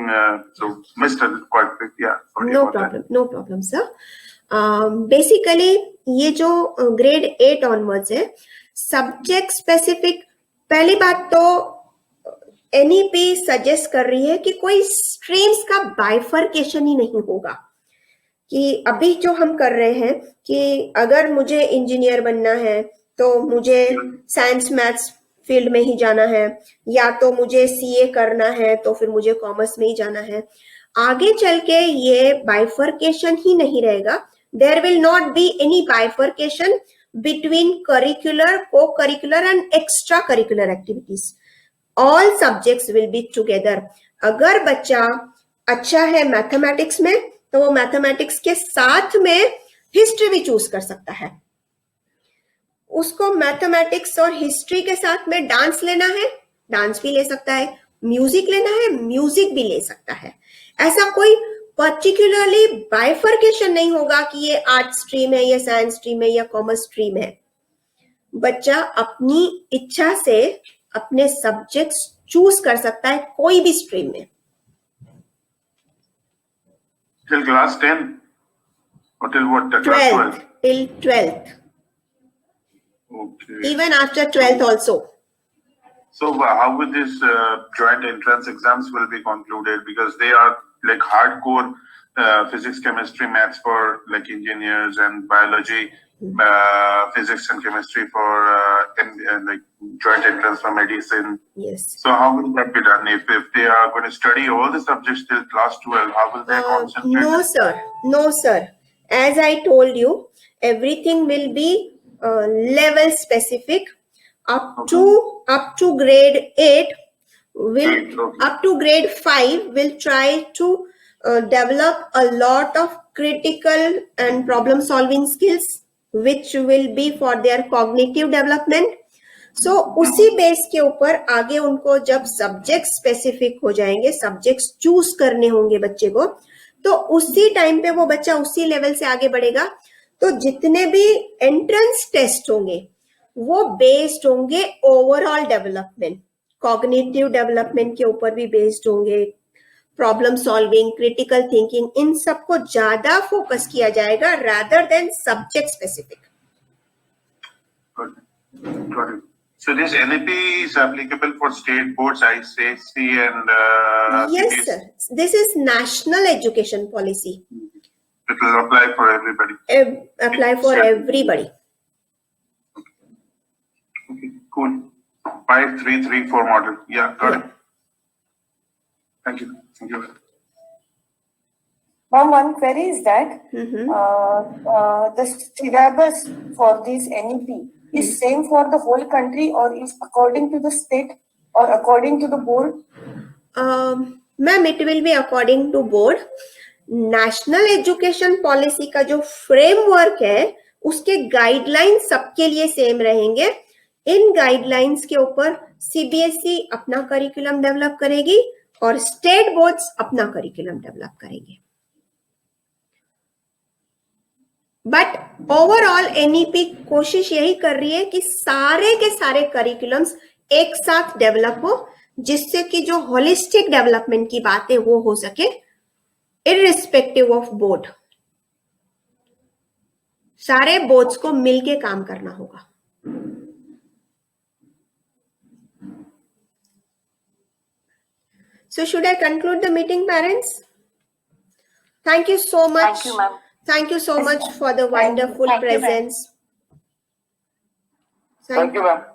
so missed it quite quick. Yeah. Sorry No about that. problem, no problem, sir. Basically ये जो grade 8 onwards है, subject specific, पहली बात तो NEP suggest कर रही है कि कोई स्ट्रीम्स का बाइफर्केशन ही नहीं होगा। कि अभी जो हम कर रहे हैं कि अगर मुझे इंजीनियर बनना है तो मुझे साइंस मैथ्स फील्ड में ही जाना है, या तो मुझे सीए करना है तो फिर मुझे कॉमर्स में ही जाना है। आगे चल के ये बाइफर्केशन ही नहीं रहेगा। There will not be any bifurcation between curricular, co-curricular and extracurricular activities. All subjects will be together. अगर बच्चा अच्छा है मैथमेटिक्स में तो वो मैथमेटिक्स के साथ में हिस्ट्री भी चूज कर सकता है। उसको मैथमेटिक्स और हिस्ट्री के साथ में डांस लेना है, डांस भी ले सकता है, म्यूजिक लेना है, म्यूजिक भी ले सकता है। ऐसा कोई पर्टिकुलरली बाइफर्केशन नहीं होगा कि ये आर्ट स्ट्रीम है, ये साइंस स्ट्रीम है या कॉमर्स स्ट्रीम है। बच्चा अपनी इच्छा से अपने सब्जेक्ट्स चूज कर सकता है कोई भी स्ट्रीम में। Till class 10 or till what? Class 12? Till 12th. Okay. Even after 12th also. So how will this joint entrance exams will be concluded? Because they are like hardcore physics, chemistry, maths for like engineers, and biology, physics and chemistry for like joint entrance for medicine. Yes. So how will that be done? If they are going to study all the subjects till class 12, how will they concentrate? No sir, no sir. As I told you, everything will be level specific. Up to grade 8 up to grade 5 will try to develop a lot of critical and problem solving skills which will be for their cognitive development. So उसी base के ऊपर आगे उनको जब subject specific हो जाएंगे, subjects choose करने होंगे बच्चे को, तो उसी टाइम पे वो बच्चा उसी लेवल से आगे बढ़ेगा। तो जितने भी एंट्रेंस टेस्ट होंगे वो बेस्ड होंगे ओवरऑल डेवलपमेंट, कॉग्निटिव डेवलपमेंट के ऊपर भी बेस्ड होंगे, प्रॉब्लम सॉल्विंग, क्रिटिकल थिंकिंग, इन सबको ज्यादा फोकस किया जाएगा rather than subject specific. Got it. So this NEP is applicable for state boards, ICSE and Yes CBSE? sir, this is national education policy. It will apply for everybody. Apply for everybody. Okay, cool. 5334 model. Yeah, got it. Thank you. Thank you. Ma'am, one query is that the syllabus for this NEP is same for the whole country, or is according to the state or according to the board? Ma'am, it will be according to board. National education policy का जो framework है उसके guidelines सबके लिए same रहेंगे। इन guidelines के ऊपर CBSE अपना करिकुलम डेवलप करेगी और स्टेट बोर्ड्स अपना करिकुलम डेवलप करेंगे। बट ओवरऑल एनईपी कोशिश यही कर रही है कि सारे के सारे करिकुलम्स एक साथ डेवलप हो, जिससे कि जो होलिस्टिक डेवलपमेंट की बात है वो हो सके, इररिस्पेक्टिव ऑफ बोर्ड। सारे बोर्ड्स को मिलके काम करना होगा। So should I conclude the meeting, parents? Thank you so much. Thank you, ma'am. Thank you so much for the wonderful Thank you, ma'am. presence. Thank you, ma'am.